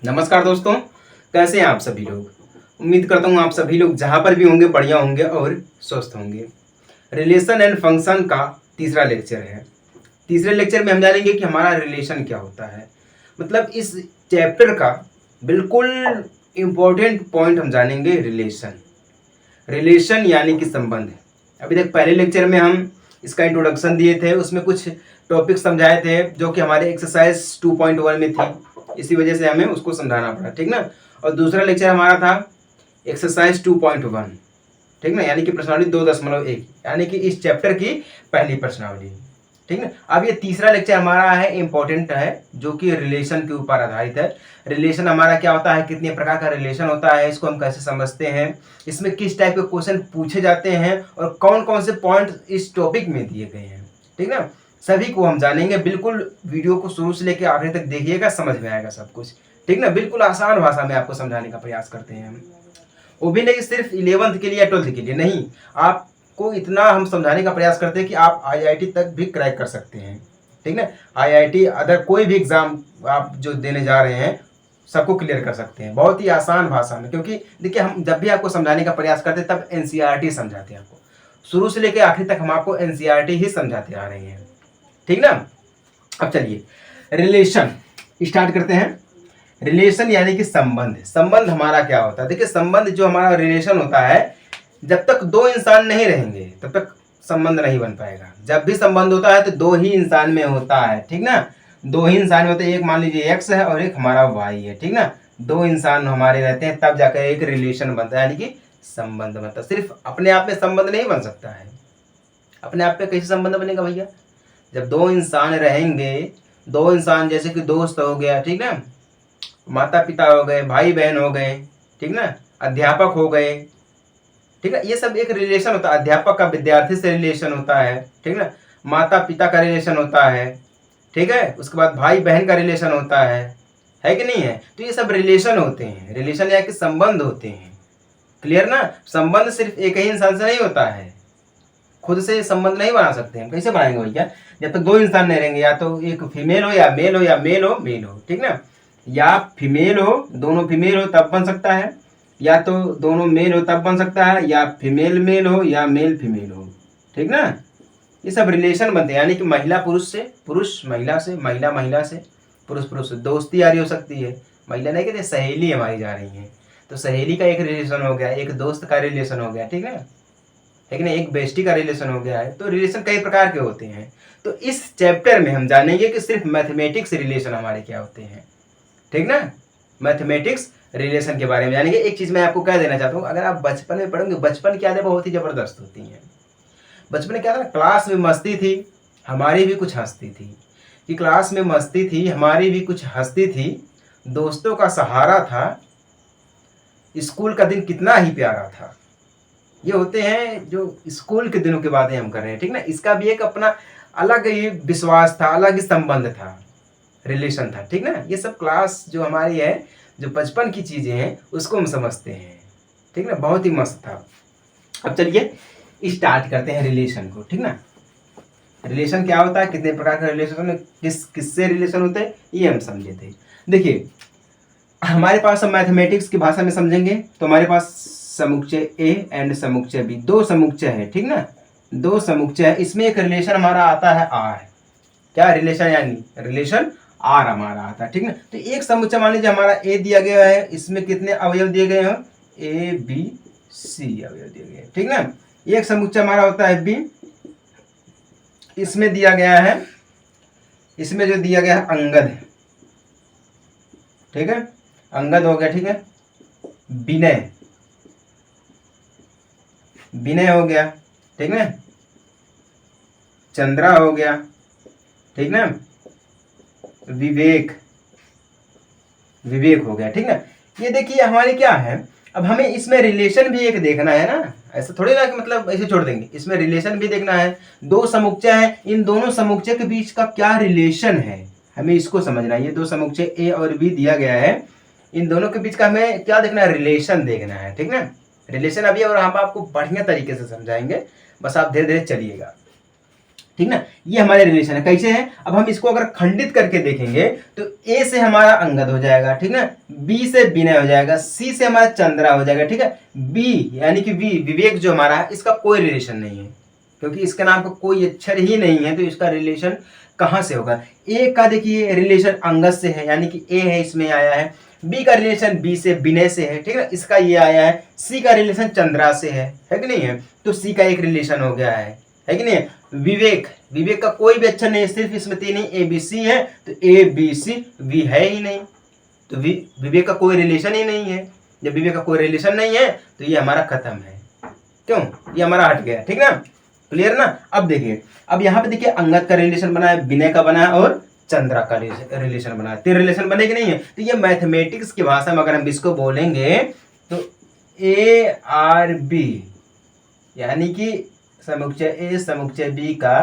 नमस्कार दोस्तों, कैसे हैं आप सभी लोग। उम्मीद करता हूँ आप सभी लोग जहाँ पर भी होंगे बढ़िया होंगे और स्वस्थ होंगे। रिलेशन एंड फंक्शन का तीसरा लेक्चर है। तीसरे लेक्चर में हम जानेंगे कि हमारा रिलेशन क्या होता है। मतलब इस चैप्टर का बिल्कुल इम्पोर्टेंट पॉइंट हम जानेंगे रिलेशन। रिलेशन यानी कि संबंध। अभी तक पहले लेक्चर में हम इसका इंट्रोडक्शन दिए थे, उसमें कुछ टॉपिक समझाए थे जो कि हमारे एक्सरसाइज 2.1 में थी, इसी वजह से हमें उसको समझाना पड़ा, ठीक ना। और दूसरा लेक्चर हमारा था एक्सरसाइज 2.1, ठीक ना, यानी कि प्रश्नावली 2.1, यानी कि इस चैप्टर की पहली प्रश्नावली, ठीक ना। अब ये तीसरा लेक्चर हमारा है, इंपॉर्टेंट है, जो कि रिलेशन के ऊपर आधारित है। रिलेशन हमारा क्या होता है, कितने प्रकार का रिलेशन होता है, इसको हम कैसे समझते हैं, इसमें किस टाइप के क्वेश्चन पूछे जाते हैं और कौन कौन से पॉइंट इस टॉपिक में दिए गए हैं, ठीक ना। सभी को हम जानेंगे। बिल्कुल वीडियो को शुरू से लेकर आखिर तक देखिएगा, समझ में आएगा सब कुछ, ठीक ना। बिल्कुल आसान भाषा में आपको समझाने का प्रयास करते हैं हम। वो भी नहीं सिर्फ 11th के लिए या 12th के लिए नहीं, आपको इतना हम समझाने का प्रयास करते हैं कि आप आईआईटी तक भी क्रैक कर सकते हैं, ठीक ना। आईआईटी अदर कोई भी एग्जाम आप जो देने जा रहे हैं सबको क्लियर कर सकते हैं बहुत ही आसान भाषा में। क्योंकि देखिए, हम जब भी आपको समझाने का प्रयास करते हैं तब एनसीईआरटी समझाते हैं आपको, शुरू से लेकर आखिर तक हम आपको एनसीईआरटी ही समझाते आ रहे हैं, ठीक ना। अब चलिए रिलेशन स्टार्ट करते हैं। रिलेशन यानी कि संबंध। संबंध हमारा क्या होता है, देखिए संबंध जो हमारा रिलेशन होता है, जब तक दो इंसान नहीं रहेंगे तब तक संबंध नहीं बन पाएगा। जब भी संबंध होता है तो दो ही इंसान में होता है, ठीक ना। दो ही इंसान होते हैं, एक मान लीजिए एक्स है और एक हमारा वाई है, ठीक ना। दो इंसान हमारे रहते हैं तब जाकर एक रिलेशन बनता है, यानी कि संबंध बनता है। सिर्फ अपने आप में संबंध नहीं बन सकता है। अपने आप में कैसे संबंध बनेगा भैया, जब दो इंसान रहेंगे, दो इंसान जैसे कि दोस्त हो गया, ठीक ना, माता पिता हो गए, भाई बहन हो गए, ठीक ना, अध्यापक हो गए, ठीक है, ये सब एक रिलेशन होता है। अध्यापक का विद्यार्थी से रिलेशन होता है, ठीक ना, माता पिता का रिलेशन होता है, ठीक है, उसके बाद भाई बहन का रिलेशन होता है कि नहीं है। तो ये सब रिलेशन होते हैं, रिलेशन या कि संबंध होते हैं। क्लियर ना। संबंध सिर्फ एक ही इंसान से नहीं होता है, खुद से संबंध नहीं बना सकते हम। कैसे बनाएंगे भैया, जब तक दो इंसान नहीं रहेंगे, या तो एक फीमेल हो या मेल हो, या मेल हो मेल हो, ठीक ना, या फीमेल हो, दोनों फीमेल हो तब बन सकता है, या तो दोनों मेल हो तब बन सकता है, या फीमेल मेल हो या मेल फीमेल हो, ठीक ना। ये सब रिलेशन बनते हैं, यानी कि महिला पुरुष से, पुरुष महिला से, महिला महिला से, पुरुष पुरुष से। दोस्ती यारी हो सकती है, महिला नहीं कहते, सहेली हमारी जा रही है, तो सहेली का एक रिलेशन हो गया, एक दोस्त का रिलेशन हो गया, ठीक है, लेकिन एक बेस्टी का रिलेशन हो गया है। तो रिलेशन कई प्रकार के होते हैं। तो इस चैप्टर में हम जानेंगे कि सिर्फ मैथमेटिक्स रिलेशन हमारे क्या होते हैं, ठीक ना। मैथमेटिक्स रिलेशन के बारे में जानेंगे। एक चीज मैं आपको कह देना चाहता हूँ, अगर आप बचपन में पढ़ोगे, बचपन की यादें बहुत ही जबरदस्त होती हैं। बचपन में क्या था, क्लास में मस्ती थी, हमारी भी कुछ हंसती थी, कि क्लास में मस्ती थी, हमारी भी कुछ हंसती थी, दोस्तों का सहारा था, स्कूल का दिन कितना ही प्यारा था। ये होते हैं जो स्कूल के दिनों की बातें हम कर रहे हैं, ठीक ना। इसका भी एक अपना अलग ही विश्वास था, अलग ही संबंध था, रिलेशन था, ठीक ना। ये सब क्लास जो हमारी है, जो बचपन की चीजें हैं, उसको हम समझते हैं, ठीक ना। बहुत ही मस्त था। अब चलिए स्टार्ट करते हैं रिलेशन को, ठीक ना। रिलेशन क्या होता है, कितने प्रकार का रिलेशन, किससे रिलेशन होते हैं, ये हम समझे थे। देखिए, हमारे पास हम मैथमेटिक्स की भाषा में समझेंगे तो हमारे पास समुच्चय ए एंड समुच्चय बी, दो समुच्चय है, ठीक ना। दो समुच्चय है, इसमें एक रिलेशन हमारा आता है आर। क्या रिलेशन, यानी रिलेशन आर हमारा आता है, ठीक ना। तो एक समुच्चय मान लीजिए हमारा ए दिया गया है, इसमें कितने अवयव दिए गए हैं, ए बी सी अवयव दिए गए हैं, ठीक ना। एक समुच्चय हमारा होता है बी, इसमें दिया गया है, इसमें जो दिया गया है अंगद, ठीक है, अंगद हो गया, ठीक है। विनय, विनय हो गया, ठीक ना। चंद्रा हो गया, ठीक ना। विवेक, विवेक हो गया, ठीक ना। ये देखिए हमारे क्या है, अब हमें इसमें रिलेशन भी एक देखना है ना, ऐसा थोड़ी ना कि मतलब ऐसे छोड़ देंगे, इसमें रिलेशन भी देखना है। दो समुच्चय है, इन दोनों समुच्चय के बीच का क्या रिलेशन है, हमें इसको समझना है। ये दो समुच्चय ए और बी दिया गया है, इन दोनों के बीच का हमें क्या देखना है, रिलेशन देखना है, ठीक ना। रिलेशन अभी और हम आपको बढ़िया तरीके से समझाएंगे, बस आप धीरे धीरे चलिएगा। ठीक ना। ये हमारे रिलेशन है, कैसे है, अब हम इसको अगर खंडित करके देखेंगे तो ए से हमारा अंगद हो जाएगा, ठीक ना, बी से विनय हो जाएगा, सी से हमारा चंद्रा हो जाएगा, ठीक है। बी यानी कि विवेक जो हमारा है, इसका कोई रिलेशन नहीं है, क्योंकि इसके नाम का कोई अक्षर ही नहीं है, तो इसका रिलेशन कहाँ से होगा। ए का देखिए रिलेशन अंगद से है, यानी कि ए है इसमें आया है। बी का रिलेशन बी से विनय से है, ठीक है, इसका ये आया है। सी का रिलेशन चंद्रा से है कि नहीं है, तो सी का एक रिलेशन हो गया है कि नहीं है। विवेक, विवेक का कोई भी अक्षर नहीं है, सिर्फ इसमें तीन ही ए बी सी है, तो ए बी सी वी है ही नहीं, तो विवेक का कोई रिलेशन ही नहीं है। जब विवेक का कोई रिलेशन नहीं है तो ये हमारा खत्म है, क्यों, ये हमारा हट गया, ठीक ना, क्लियर ना। अब देखिए, अब यहाँ पे देखिए अंगद का रिलेशन बना है, विनय का बना है और चंद्रा का रिलेशन बना है, तीन रिलेशन बने कि नहीं है। तो ये मैथमेटिक्स की भाषा में अगर हम इसको बोलेंगे तो ए आर बी यानी कि समुच्चय ए समुच्चय बी का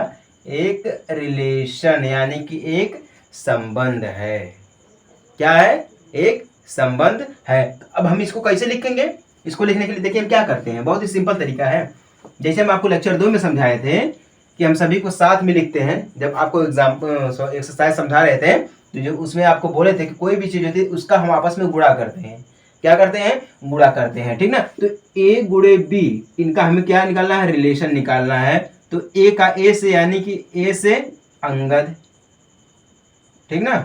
एक रिलेशन यानी कि एक संबंध है। क्या है, एक संबंध है। अब हम इसको कैसे लिखेंगे, इसको लिखने के लिए देखिए हम क्या करते हैं, बहुत ही सिंपल तरीका है। जैसे हम आपको लेक्चर 2 में समझाए थे कि हम सभी को साथ में लिखते हैं, जब आपको एक्सरसाइज समझा रहे थे तो जो उसमें आपको बोले थे कि कोई भी चीज़ होती है उसका हम आपस में गुणा करते हैं, क्या करते हैं, गुणा करते हैं, ठीक ना। तो ए गुणे बी, इनका हमें क्या निकालना है, रिलेशन निकालना है। तो ए का ए से यानी कि ए से अंगद, ठीक ना,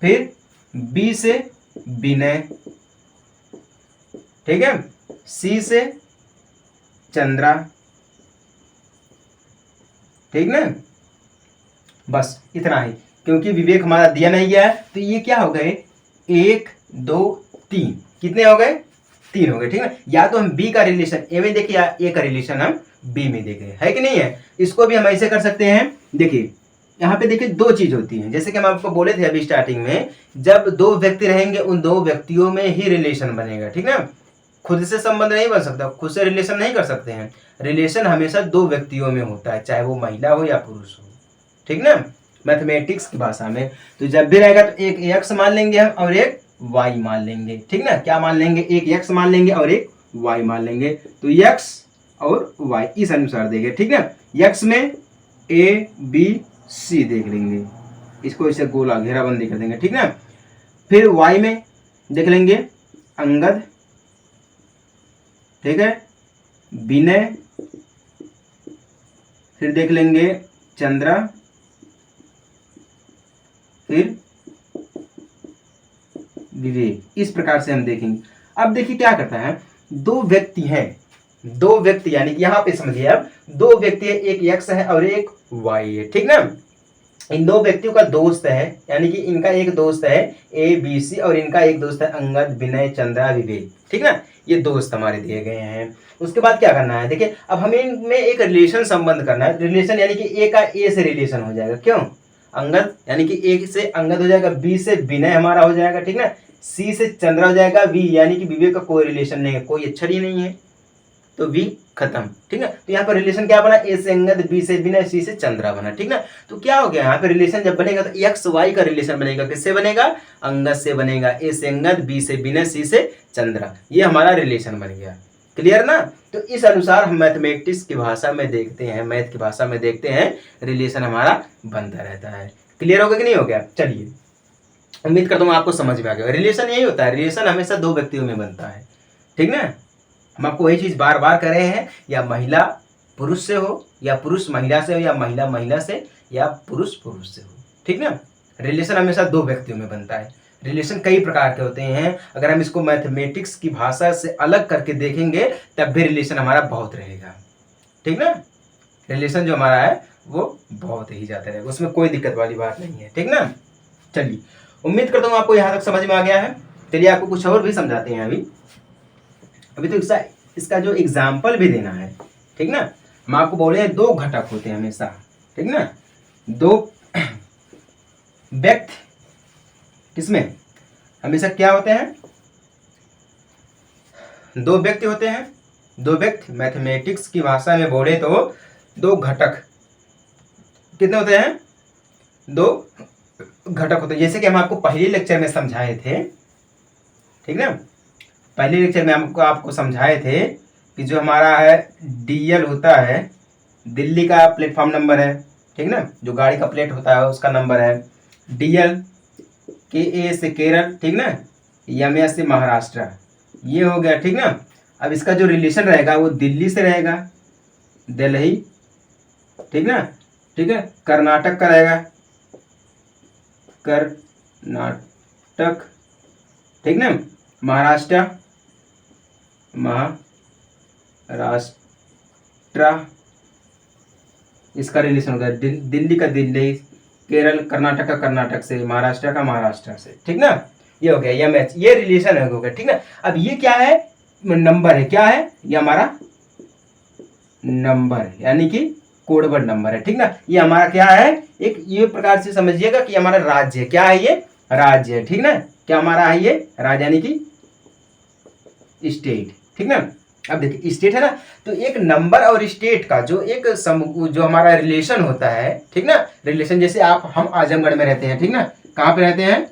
फिर बी से विनय, ठीक है, सी से चंद्रा, ठीक ना, बस इतना ही, क्योंकि विवेक हमारा दिया नहीं गया है। तो ये क्या हो गए, 1 2 3, कितने हो गए, 3 हो गए, ठीक है। या तो हम बी का रिलेशन ए में देखें या ए का रिलेशन हम बी में देखें, है कि नहीं है। इसको भी हम ऐसे कर सकते हैं। देखिए यहाँ पे देखिए 2 चीज होती हैं, जैसे कि हम आपको बोले थे अभी स्टार्टिंग में, जब 2 व्यक्ति रहेंगे उन 2 व्यक्तियों में ही रिलेशन बनेगा, ठीक ना। खुद से संबंध नहीं बन सकता, खुद से रिलेशन नहीं कर सकते हैं। रिलेशन हमेशा 2 व्यक्तियों में होता है, चाहे वो महिला हो या पुरुष हो, ठीक ना, मैथमेटिक्स की भाषा में। तो जब भी रहेगा तो एक एक्स मान लेंगे हम और एक वाई मान लेंगे, ठीक ना, क्या मान लेंगे, एक एक्स मान लेंगे और एक वाई मान लेंगे। तो एक्स और वाई इस अनुसार देंगे, ठीक ना। एक्स में ए बी सी देख लेंगे, इसको इसे गोला घेराबंदी कर देंगे, ठीक ना। फिर वाई में देख लेंगे अंगद, ठीक है, विनय, फिर देख लेंगे चंद्रा, फिर विवेक। इस प्रकार से हम देखेंगे। अब देखिए क्या करता है, 2 व्यक्ति हैं, 2 व्यक्ति यानी कि यहाँ पे समझिए अब 2 व्यक्ति है, एक एक्स है और एक वाई है, ठीक ना। इन 2 व्यक्तियों का दोस्त है, यानी कि इनका एक दोस्त है ए बी सी और इनका एक दोस्त है अंगद, विनय, चंद्रा, विवेक, ठीक ना। ये दोस्त हमारे दिए गए हैं। उसके बाद क्या करना है, देखिए अब हमें इनमें एक रिलेशन संबंध करना है। रिलेशन यानी कि ए का ए से रिलेशन हो जाएगा, क्यों, अंगद यानी कि ए से अंगद हो जाएगा, बी से विनय हमारा हो जाएगा, ठीक ना, सी से चंद्रा हो जाएगा, वी यानी कि विवेक का कोई रिलेशन नहीं है, कोई अक्षर ही नहीं है, तो वी खत्म, ठीक है। तो यहाँ पर रिलेशन क्या बना, ए से अंगद, बी से विनय, सी से चंद्रा बना, ठीक ना। तो क्या हो गया यहाँ पे रिलेशन जब बनेगा तो एक्स वाई का रिलेशन बनेगा, किससे बनेगा, अंगद से बनेगा, ए से अंगद, बी से विनय, सी से चंद्रा, ये हमारा रिलेशन बन गया, क्लियर ना। तो इस अनुसार हम मैथमेटिक्स की भाषा में देखते हैं, मैथ की भाषा में देखते हैं, रिलेशन हमारा बनता रहता है। क्लियर हो गया कि नहीं हो गया। चलिए उम्मीद करता हूँ आपको समझ में आ गया। रिलेशन यही होता है, रिलेशन हमेशा 2 व्यक्तियों में बनता है, ठीक ना। हम आपको वही चीज बार बार कर रहे हैं, या महिला पुरुष से हो, या पुरुष महिला से हो, या महिला महिला से, या पुरुष पुरुष से हो, ठीक ना। रिलेशन हमेशा 2 व्यक्तियों में बनता है। रिलेशन कई प्रकार के होते हैं, अगर हम इसको मैथमेटिक्स की भाषा से अलग करके देखेंगे तब भी रिलेशन हमारा बहुत रहेगा, ठीक ना। रिलेशन जो हमारा है वो बहुत ही ज्यादा रहेगा, उसमें कोई दिक्कत वाली बात नहीं है, ठीक ना। चलिए उम्मीद करता हूँ आपको यहाँ तक समझ में आ गया है। चलिए आपको कुछ और भी समझाते हैं। अभी तो इसका जो एग्जाम्पल भी देना है, ठीक ना। हम आपको बोले हैं 2 घटक होते हैं हमेशा, ठीक ना, 2 व्यक्ति किसमें हमेशा क्या होते हैं, 2 व्यक्ति होते हैं। 2 व्यक्ति मैथमेटिक्स की भाषा में बोले तो 2 घटक कितने होते हैं, 2 घटक होते हैं। जैसे कि हम आपको पहले लेक्चर में समझाए थे, ठीक ना, पहले लेक्चर में हमको आपको समझाए थे कि जो हमारा है डीएल होता है, दिल्ली का प्लेटफॉर्म नंबर है, ठीक ना, जो गाड़ी का प्लेट होता है उसका नंबर है। DL, KA से केरल, ठीक ना, MS से महाराष्ट्र, ये हो गया, ठीक ना। अब इसका जो रिलेशन रहेगा वो दिल्ली से रहेगा, दिल्ली, ठीक ना, ठीक है। कर्नाटक का रहेगा, कर्नाटक, ठीक ना। महाराष्ट्र, महाराष्ट्र, इसका रिलेशन होगा दिल्ली का दिल्ली, केरल कर्नाटक का कर्नाटक से, महाराष्ट्र का महाराष्ट्र से, ठीक ना। ये हो गया MS, ये रिलेशन हो गया, ठीक ना। अब ये क्या है, नंबर है, क्या है ये हमारा नंबर है, यानी कि कोडवर्ड नंबर है, ठीक ना। ये हमारा क्या है, एक ये प्रकार से समझिएगा कि हमारा राज्य है, क्या है ये राज्य है, ठीक ना। क्या हमारा है ये राज्य, यानी कि स्टेट, ठीक ना। अब देखिए स्टेट है ना, तो एक नंबर और स्टेट का जो एक जो हमारा रिलेशन होता है, ठीक ना, रिलेशन, जैसे हम आजमगढ़ में रहते हैं, ठीक ना, कहाँ पे रहते हैं,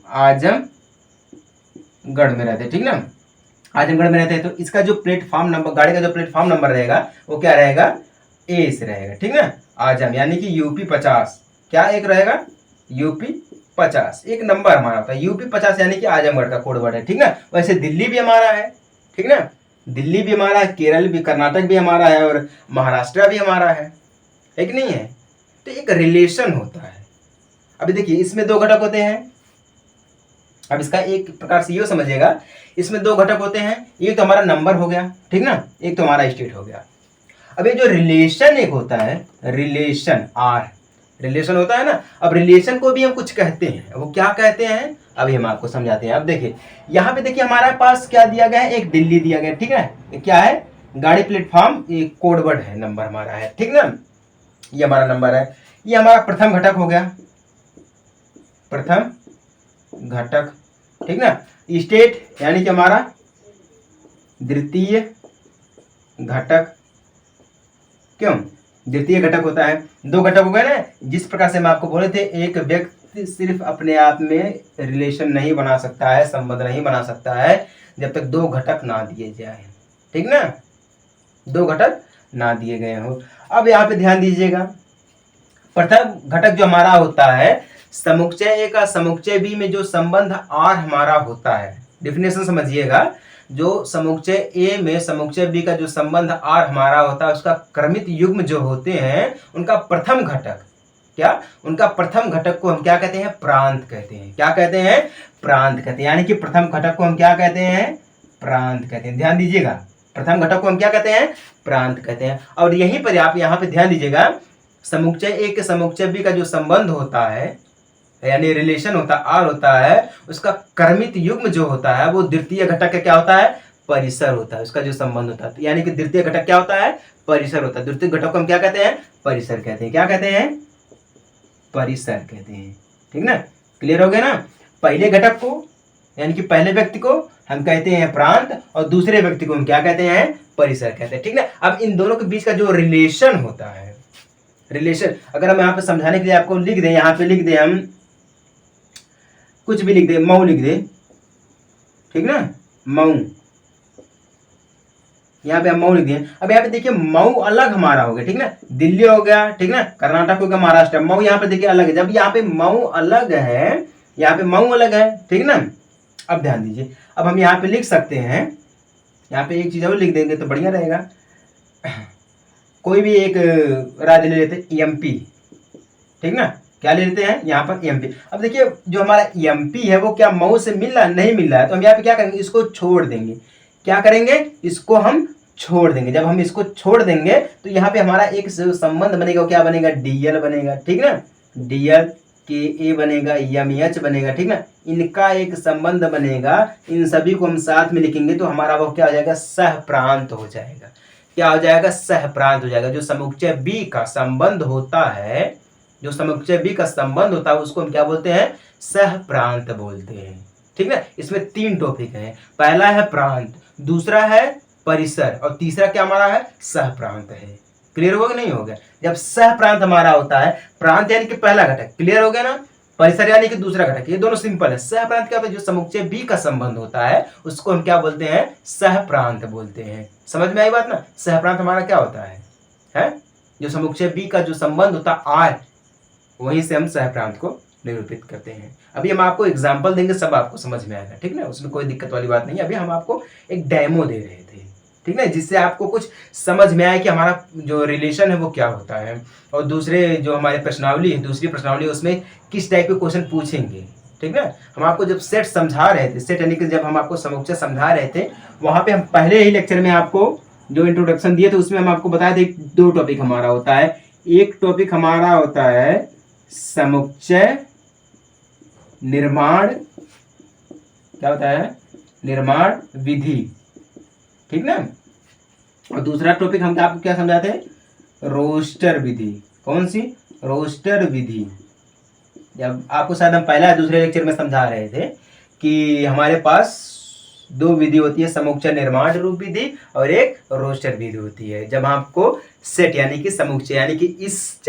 आजमगढ़ में रहते हैं, ठीक ना, आजमगढ़ में रहते हैं। तो इसका जो प्लेटफॉर्म नंबर, गाड़ी का जो प्लेटफॉर्म नंबर रहेगा वो क्या रहेगा, A से रहेगा, ठीक ना। आजम यानी कि UP 50, क्या एक रहेगा, UP 50 एक नंबर हमारा होता है, UP 50 यानी कि आजमगढ़ का कोड वर्ड है, ठीक ना। वैसे दिल्ली भी हमारा है, ठीक ना, दिल्ली भी हमारा है, केरल भी, कर्नाटक भी हमारा है, और महाराष्ट्र भी हमारा है कि नहीं है। तो एक रिलेशन होता है। अभी देखिए इसमें दो घटक होते हैं। अब इसका एक प्रकार से ये समझिएगा, इसमें दो घटक होते हैं, एक तो हमारा नंबर हो गया, ठीक ना, एक तो हमारा स्टेट हो गया। अब ये जो रिलेशन एक होता है, रिलेशन R, रिलेशन होता है ना। अब रिलेशन को भी हम कुछ कहते हैं, वो क्या कहते हैं अभी हम आपको समझाते हैं। अब देखिए यहाँ पे देखिए हमारे पास क्या दिया गया है, एक दिल्ली दिया गया, ठीक है, क्या है, गाड़ी प्लेटफॉर्म, ये कोडवर्ड है, नंबर हमारा है, ठीक ना, ये हमारा नंबर है। ये हमारा प्रथम घटक हो गया, प्रथम घटक, ठीक ना। स्टेट यानी कि हमारा द्वितीय घटक, क्यों द्वितीय घटक होता है, दो घटक हो गए ना। जिस प्रकार से हम आपको बोले थे, एक व्यक्ति सिर्फ अपने आप में रिलेशन नहीं बना सकता है, संबंध नहीं बना सकता है जब तक दो घटक ना दिए जाए, ठीक ना, दो घटक ना दिए गए हो। अब यहाँ पे ध्यान दीजिएगा, प्रथम घटक जो हमारा होता है समुच्चय A का समुच्चय B में जो संबंध R हमारा होता है, डेफिनेशन समझिएगा, जो समुच्चय A में समुच्चय B का जो संबंध R हमारा होता है, उसका क्रमित युग्म जो होते हैं उनका प्रथम घटक, क्या, उनका प्रथम घटक को हम क्या कहते हैं, प्रांत कहते हैं। क्या कहते हैं, प्रांत कहते हैं, यानी कि प्रथम घटक को हम क्या कहते हैं, प्रांत कहते हैं। ध्यान दीजिएगा, प्रथम घटक को हम क्या कहते हैं, प्रांत कहते हैं। और यहीं पर आप यहाँ पे ध्यान दीजिएगा, समुच्चय A के समुच्चय B का जो संबंध होता है, यानी रिलेशन होता है, R होता है, उसका क्रमित युग्म जो होता है वो द्वितीय घटक का क्या होता है, परिसर होता है, उसका जो संबंध होता है। यानी कि द्वितीय घटक क्या होता है, परिसर होता है। द्वितीय घटक को हम क्या कहते हैं, परिसर कहते हैं। क्या कहते हैं, परिसर कहते हैं, ठीक ना। क्लियर हो गया ना। पहले घटक को यानी कि पहले व्यक्ति को हम कहते हैं प्रांत, और दूसरे व्यक्ति को हम क्या कहते हैं, परिसर कहते हैं, ठीक ना। अब इन दोनों के बीच का जो रिलेशन होता है, रिलेशन अगर हम यहाँ पे समझाने के लिए आपको लिख दें, यहाँ पे लिख दें, हम कुछ भी लिख दे, मऊ लिख दे, ठीक ना, मऊ, यहाँ पे हम मऊ लिख दिए। अब यहाँ पे देखिए मऊ अलग हमारा हो गया, ठीक ना, दिल्ली हो गया, ठीक ना, कर्नाटक हो गया, महाराष्ट्र, मऊ यहाँ पे देखिए अलग है। जब यहाँ पे मऊ अलग है, यहाँ पे मऊ अलग है, ठीक ना। अब ध्यान दीजिए, अब हम यहाँ पे लिख सकते हैं, यहाँ पे एक चीज और लिख देंगे तो बढ़िया रहेगा। कोई भी एक राज्य ले लेते, MP, ठीक ना, क्या ले लेते हैं यहाँ पर MP। अब देखिए जो हमारा MP है वो क्या मऊ से मिल रहा है, नहीं मिल रहा है, तो हम यहाँ पे क्या करेंगे, इसको छोड़ देंगे। क्या करेंगे, इसको हम छोड़ देंगे। जब हम इसको छोड़ देंगे तो यहाँ पे हमारा एक संबंध बनेगा, क्या बनेगा, DL बनेगा, ठीक ना, DL KA बनेगा, MH बनेगा, ठीक ना, इनका एक संबंध बनेगा। इन सभी को हम साथ में लिखेंगे तो हमारा वो क्या हो जाएगा, सह प्रांत हो जाएगा। क्या हो जाएगा, सह प्रांत हो जाएगा। जो समुच्चय B का संबंध होता है, जो समुच्चय B का संबंध होता है उसको हम क्या बोलते हैं, सह प्रांत बोलते हैं, ठीक ना। इसमें तीन टॉपिक हैं, पहला है प्रांत, दूसरा है परिसर, और तीसरा क्या हमारा है, सह प्रांत है। क्लियर हो गया नहीं हो गया। जब सह प्रांत हमारा होता है, प्रांत यानी कि पहला घटक, क्लियर हो गया ना, परिसर यानी कि दूसरा घटक, ये दोनों सिंपल है। सह प्रांत क्या होता है, जो समुच्चय B का संबंध होता है उसको हम क्या बोलते हैं, सह प्रांत बोलते हैं। समझ में आई बात ना। सह प्रांत हमारा क्या होता है? जो समुच्चय बी का जो संबंध होता है आर, वहीं से हम सहप्रांत को निरूपित करते हैं। अभी हम आपको एग्जाम्पल देंगे, सब आपको समझ में आएगा, ठीक ना, उसमें कोई दिक्कत वाली बात नहीं है। अभी हम आपको एक डेमो दे रहे थे, ठीक ना, जिससे आपको कुछ समझ में आए कि हमारा जो रिलेशन है वो क्या होता है, और दूसरे जो हमारे प्रश्नावली है, दूसरी प्रश्नावली, उसमें किस टाइप के क्वेश्चन पूछेंगे, ठीक ना। हम आपको जब सेट समझा रहे थे, सेट यानी कि जब हम आपको समुच्चय समझा रहे थे, वहाँ पे हम पहले ही लेक्चर में आपको जो इंट्रोडक्शन दिए थे उसमें हम आपको बताए थे 2 टॉपिक हमारा होता है। एक टॉपिक हमारा होता है समुच्चय निर्माण, क्या होता है, निर्माण विधि, ठीक ना, और दूसरा टॉपिक हम आपको क्या समझाते हैं, रोस्टर विधि। कौन सी, रोस्टर विधि। जब आपको शायद हम पहला दूसरे लेक्चर में समझा रहे थे कि हमारे पास 2 विधि होती है, समुच्चय निर्माण रूप विधि और एक रोस्टर विधि होती है। जब आपको सेट यानी कि समुच्चय यानी कि इस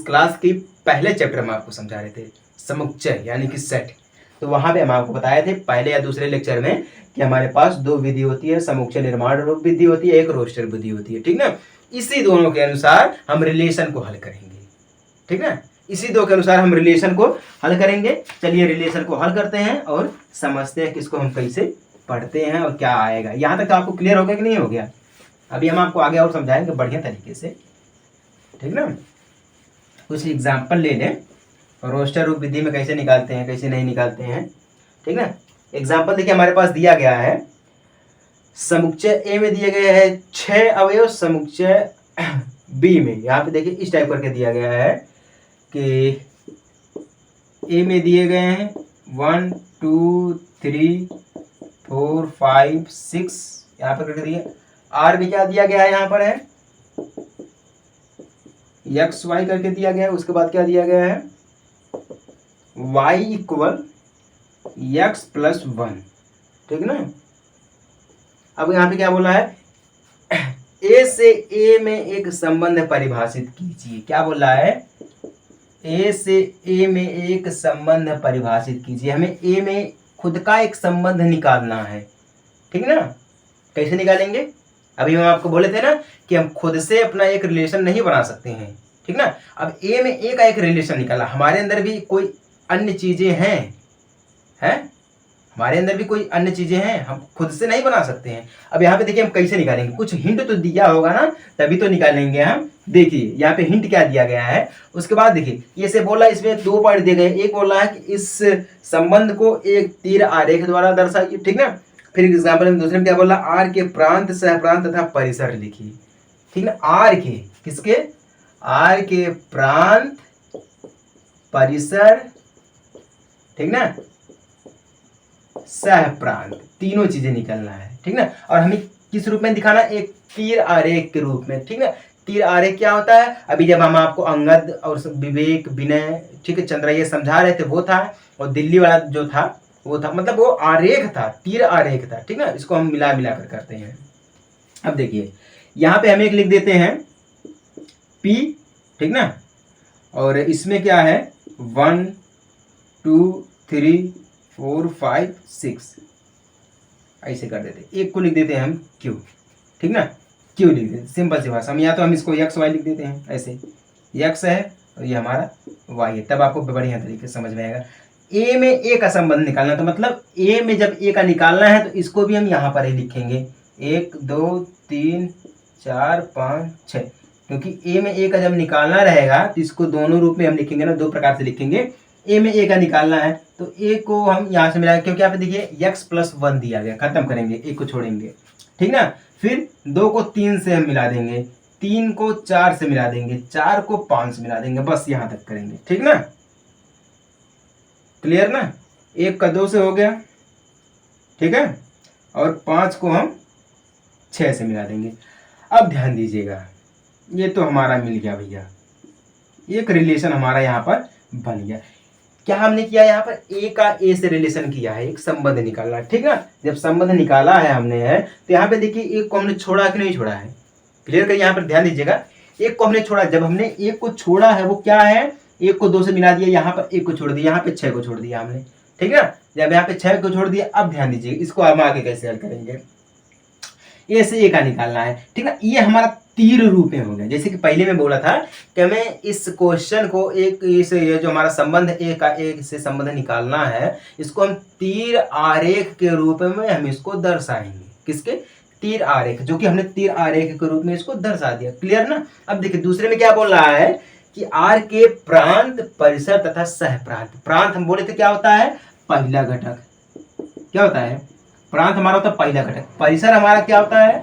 क्लास की पहले चैप्टर में आपको समझा रहे थे समुच्चय यानी कि सेट, तो वहां पे हम आपको बताए थे पहले या दूसरे लेक्चर में कि हमारे पास 2 विधि होती है, समुच्चय निर्माण रूप विधि होती है, एक रोस्टर विधि होती है, ठीक ना। इसी दोनों के अनुसार हम रिलेशन को हल करेंगे, ठीक ना, इसी 2 के अनुसार हम रिलेशन को हल करेंगे। चलिए रिलेशन को हल करते हैं और समझते हैं कि इसको हम कैसे पढ़ते हैं और क्या आएगा। यहाँ तक तो आपको क्लियर हो गया कि नहीं हो गया? अभी हम आपको आगे और समझाएंगे बढ़िया तरीके से, ठीक ना। कुछ एग्जाम्पल ले लें, रोस्टर रूप विधि में कैसे निकालते हैं, कैसे नहीं निकालते हैं, ठीक ना। एग्जाम्पल देखिए, हमारे पास दिया गया है समुच्चय ए में दिए गए हैं 6 अवयव, समुच्चय बी में यहाँ पे देखिए इस टाइप करके दिया गया है कि ए में दिए गए हैं 1 2 3 4 5 6, यहाँ पर करके दिए। आर में क्या दिया गया है, यहाँ पर है एक्स वाई करके दिया गया है। उसके बाद क्या दिया गया है, y इक्वल एक्स प्लस 1, ठीक ना। अब यहाँ पे क्या बोला है, ए से ए में एक संबंध परिभाषित कीजिए। क्या बोला है, ए से ए में एक संबंध परिभाषित कीजिए। हमें ए में खुद का एक संबंध निकालना है, ठीक ना। कैसे निकालेंगे, अभी हम आपको बोले थे ना कि हम खुद से अपना एक रिलेशन नहीं बना सकते हैं, ठीक ना। अब ए में ए का एक रिलेशन निकाला, हमारे अंदर भी कोई अन्य चीजें हैं हमारे अंदर भी कोई अन्य चीजें हैं, हम खुद से नहीं बना सकते हैं। अब यहाँ पे देखिए हम कैसे निकालेंगे, कुछ हिंट तो दिया होगा ना, तभी तो निकालेंगे हम। देखिए यहाँ पे हिंट क्या दिया गया है, उसके बाद देखिए ये से बोला, इसमें 2 पॉइंट दिए गए। एक बोला है कि इस संबंध को एक तीर आरेख द्वारा दर्शाइए, ठीक ना। फिर एग्जाम्पल में दूसरे में क्या बोला, आर के प्रांत, सहप्रांत तथा परिसर लिखिए, ठीक ना। आर के किसके, आर के प्रांत, परिसर, ठीक ना, सह प्रांत, तीनों चीजें निकलना है, ठीक ना। और हमें किस रूप में दिखाना, एक तीर आरेख के रूप में, ठीक ना। तीर आरेख क्या होता है, अभी जब हम आपको अंगद और विवेक, विनय, ठीक है, चंद्रा ये समझा रहे थे वो था, और दिल्ली वाला जो था वो था, मतलब वो आरेख था, तीर आरेख था, ठीक ना। इसको हम मिला कर करते हैं। अब देखिए यहाँ पे हम एक लिख देते हैं P, ठीक ना, और इसमें क्या है 1 2 3 4 5 6, ऐसे कर देते। एक को लिख देते हैं हम Q, ठीक ना, Q लिख देते, सिंपल सी भाषा में। या तो हम इसको x y लिख देते हैं, ऐसे x है और ये हमारा y है, तब आपको बढ़िया तरीके से समझ में आएगा। a में a का संबंध निकालना, तो मतलब a में जब a का निकालना है तो इसको भी हम यहाँ पर ही लिखेंगे 1 2 3 4 5 6, क्योंकि a में a का जब निकालना रहेगा तो इसको दोनों रूप में हम लिखेंगे ना, 2 प्रकार से लिखेंगे। a में a का निकालना है तो a को हम यहाँ से मिलाएंगे, क्योंकि यहाँ पे देखिए x प्लस 1 दिया गया, खत्म करेंगे, 1 को छोड़ेंगे, ठीक ना। फिर 2 को 3 से हम मिला देंगे, 3 को 4 से मिला देंगे, 4 को 5 से मिला देंगे, बस यहाँ तक करेंगे, ठीक ना। क्लियर ना, 1 का 2 से हो गया, ठीक है, और 5 को हम 6 से मिला देंगे। अब ध्यान दीजिएगा, ये तो हमारा मिल गया भैया, एक रिलेशन हमारा यहाँ पर बन गया। क्या हमने किया, यहाँ पर ए का ए से रिलेशन किया है, एक संबंध निकालना, ठीक ना। जब संबंध निकाला है हमने है तो यहाँ पे देखिए एक को हमने छोड़ा कि नहीं छोड़ा है, क्लियर करिए, यहाँ पर ध्यान दीजिएगा। एक को हमने छोड़ा, जब हमने एक को छोड़ा है वो क्या है, 1 को 2 से मिला दिया, यहाँ पर 1 को छोड़ दिया, यहाँ पे 6 को छोड़ दिया हमने, ठीक है। जब यहाँ पे 6 को छोड़ दिया, अब ध्यान दीजिए इसको हम आगे कैसे हल करेंगे। ए से ए का निकालना है, ठीक ना। ये हमारा तीर रूप में हो गया। जैसे कि पहले मैं बोला था कि हमें इस क्वेश्चन को एक इस ये जो हमारा संबंध ए का एक से संबंध निकालना है, इसको हम तीर आरेख के रूप में हम इसको दर्शाएंगे। किसके? तीर आरेख, जो कि हमने तीर आरेख के रूप में इसको दर्शा दिया। क्लियर ना। अब देखिए दूसरे में क्या बोल रहा है कि आर के प्रांत, परिसर तथा सह प्रांत। प्रांत हम बोले थे क्या होता है? पहला घटक। क्या होता है? प्रांत हमारा होता है पहला घटक। परिसर हमारा क्या होता है?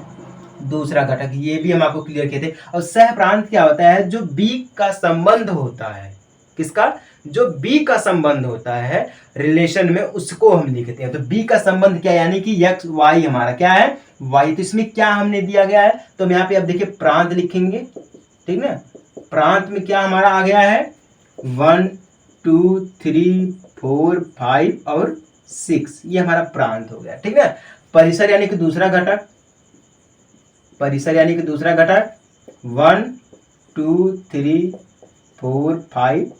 दूसरा घटक। ये भी हम आपको क्लियर किए थे। और सह प्रांत क्या होता है? जो बी का संबंध होता है। किसका? जो बी का संबंध होता है रिलेशन में, उसको हम लिखते हैं। तो बी का संबंध क्या, यानी कि एक्स वाई हमारा क्या है? वाई। तो इसमें क्या हमने दिया गया है? तो हम यहाँ पे अब देखिए प्रांत लिखेंगे, ठीक ना। प्रांत में क्या हमारा आ गया है? 1 2 3 4 5 और 6, ये हमारा प्रांत हो गया, ठीक ना। परिसर यानी कि दूसरा घटक, परिसर यानी कि दूसरा घटक 1 2 3 4 5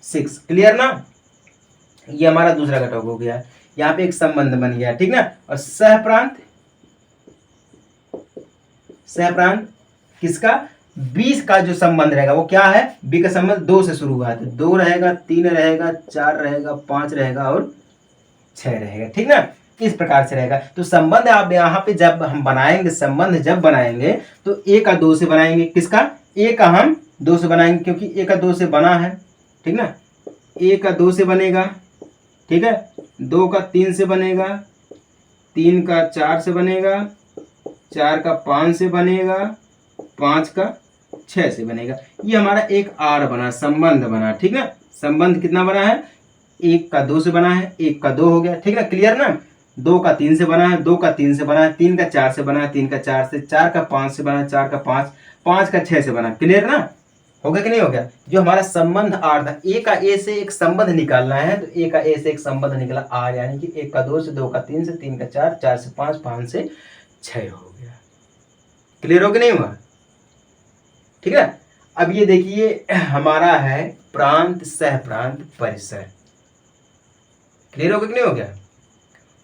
6। क्लियर ना। ये हमारा दूसरा घटक हो गया। यहाँ पे एक संबंध बन गया, ठीक ना। और सह प्रांत, सह प्रांत किसका? 20 का जो संबंध रहेगा वो क्या है? बी का संबंध 2 से शुरू हुआ है, तो 2 रहेगा, 3 रहेगा, 4 रहेगा, 5 रहेगा और 6 रहेगा, ठीक ना। इस प्रकार से रहेगा। तो संबंध आप यहाँ पे जब हम बनाएंगे, संबंध जब बनाएंगे तो ए का 2 से बनाएंगे। किसका? ए का हम 2 से बनाएंगे, क्योंकि ए का 2 से बना है, ठीक ना। ए का 2 से बनेगा, ठीक है। 2 का 3 से बनेगा, 3 का 4 से बनेगा, 4 का 5 से बनेगा, 5 का 6 से बनेगा। ये हमारा एक आर बना, संबंध बना, ठीक ना। संबंध कितना बना है? 1 का 2 से बना है, 1 का 2 हो गया, ठीक ना। क्लियर ना। 2 का 3 से बना है, 2 का 3 से बना है, 3 का 4 से बना है, 3 का 4 से, 4 का 5 से बना है, 4 का 5, 5 का 6 से बना। क्लियर ना। हो गया कि नहीं हो गया? जो हमारा संबंध आर था, ए का ए से एक संबंध निकालना है, तो ए का ए से एक संबंध निकला आर, यानी कि 1 का 2 से, 2 का 3 से, 3 का 4, 4 से 5, 5 से 6 हो गया। क्लियर हो कि नहीं हुआ? ठीक है। अब ये देखिए हमारा है प्रांत, सह प्रांत, परिसर। क्लियर हो गया कि नहीं हो गया?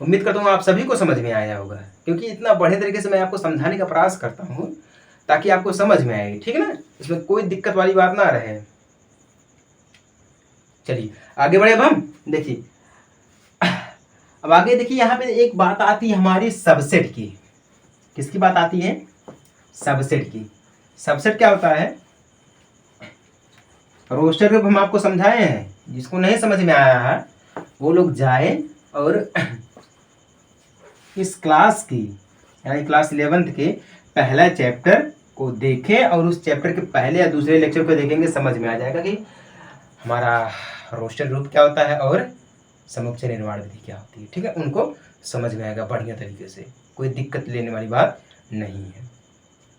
उम्मीद करता हूँ आप सभी को समझ में आया होगा, क्योंकि इतना बढ़िया तरीके से मैं आपको समझाने का प्रयास करता हूँ ताकि आपको समझ में आए, ठीक है ना। इसमें कोई दिक्कत वाली बात ना रहे। चलिए आगे बढ़े। अब हम देखिए, अब आगे देखिए, यहाँ पे एक बात आती है हमारी सबसेट की। किसकी बात आती है? सबसेट की। सबसेट क्या होता है? रोस्टर ग्रुप हम आपको समझाए हैं, जिसको नहीं समझ में आया है वो लोग जाए और इस क्लास की, यानी क्लास 11th के पहला चैप्टर को देखें, और उस चैप्टर के पहले या दूसरे लेक्चर को देखेंगे, समझ में आ जाएगा कि हमारा रोस्टर ग्रुप क्या होता है और समुच्चय निर्माण विधि क्या होती है, ठीक है। उनको समझ में आएगा बढ़िया तरीके से, कोई दिक्कत लेने वाली बात नहीं है,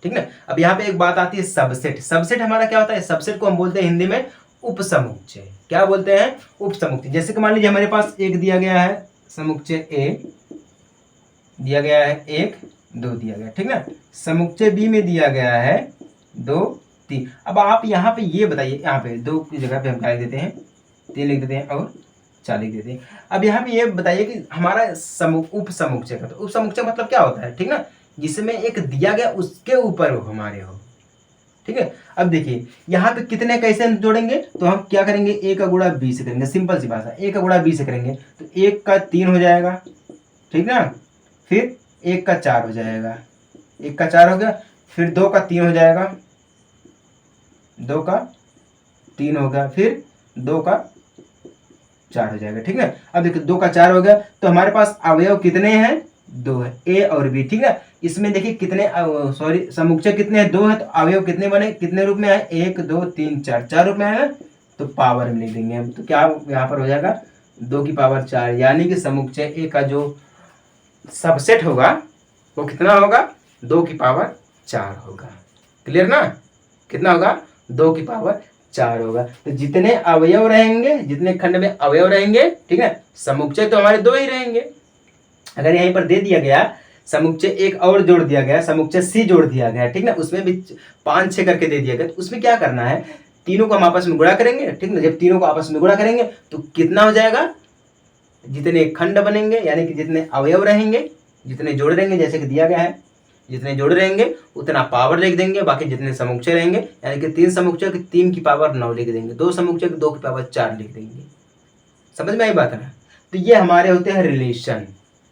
ठीक ना। अब यहाँ पे एक बात आती है सबसेट। सबसेट हमारा क्या होता है? सबसेट को हम बोलते हैं हिंदी में उपसमुच्चय। क्या बोलते हैं? उपसमुच्चय। जैसे कि मान लीजिए हमारे पास एक दिया गया है समुच्चय ए, दिया गया है 1 2 दिया गया, ठीक ना। समुच्चय बी में दिया गया है 2 3। अब आप यहाँ पे ये बताइए, यहाँ पे 2 की जगह पे हम क्या लिख देते हैं? 3 लिख देते हैं और 4 लिख देते हैं। अब यहाँ पे ये बताइए कि हमारा उपसमुच्चय का, तो उपसमुच्चय मतलब क्या होता है, ठीक ना, जिसमें एक दिया गया उसके ऊपर हमारे हो, ठीक है। अब देखिए यहाँ पे कितने कैसे हम जोड़ेंगे, तो हम क्या करेंगे? a का गुणा b से करेंगे। सिंपल सी भाषा, a का गुणा b से करेंगे तो 1 का 3 हो जाएगा, ठीक ना। फिर 1 का 4 हो जाएगा, 1 का 4 हो गया। फिर 2 का 3 हो जाएगा, 2 का 3 हो गया। फिर 2 का 4 हो जाएगा, ठीक है। अब देखिए 2 का 4 हो गया, तो हमारे पास अवयव कितने हैं? 2 है, a और b, ठीक है। इसमें देखिए कितने समुच्चय कितने हैं? 2 है, तो अवयव कितने बने, कितने रूप में आए? 1 2 3 4, 4 रूप में आए ना, तो पावर में लिख देंगे हम। तो क्या यहाँ पर हो जाएगा? 2 की पावर 4, यानी कि समुच्चय ए का जो सबसेट होगा वो कितना होगा? 2 की पावर 4 होगा। क्लियर ना। कितना होगा? 2 की पावर 4 होगा। तो जितने अवयव रहेंगे, जितने खंड में अवयव रहेंगे, ठीक है, समुच्चय तो हमारे 2 ही रहेंगे। अगर यहीं पर दे दिया गया समुच्चय एक और जोड़ दिया गया, समुच्चय सी जोड़ दिया गया, ठीक ना, उसमें भी 5 6 करके दे दिया गया, तो उसमें क्या करना है? तीनों को हम आपस में गुणा करेंगे, ठीक ना। जब तीनों को आपस में गुणा करेंगे तो कितना हो जाएगा? जितने खंड बनेंगे, यानी कि जितने अवयव रहेंगे, जितने जोड़ रहेंगे जैसे कि दिया गया है, जितने जोड़ रहेंगे उतना पावर लिख देंगे, बाकी जितने समुच्चय रहेंगे यानी कि 3 समुच्चय के 3 की पावर 9 लिख देंगे, 2 समुच्चय के 2 की पावर 4 लिख देंगे। समझ में आई बात ना? तो ये हमारे होते हैं रिलेशन।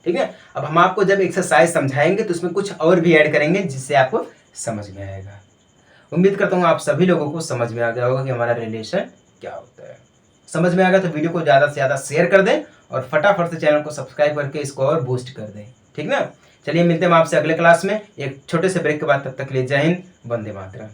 ठीक है, अब हम आपको जब एक्सरसाइज समझाएंगे तो उसमें कुछ और भी ऐड करेंगे जिससे आपको समझ में आएगा। उम्मीद करता हूँ आप सभी लोगों को समझ में आ गया होगा कि हमारा रिलेशन क्या होता है। समझ में आ गया तो वीडियो को ज़्यादा से ज़्यादा शेयर कर दें और फटाफट से चैनल को सब्सक्राइब करके इसको और बूस्ट कर दें। ठीक ना, चलिए मिलते हैं आपसे अगले क्लास में एक छोटे से ब्रेक के बाद। तब तक के लिए जय हिंद, वंदे मातरम।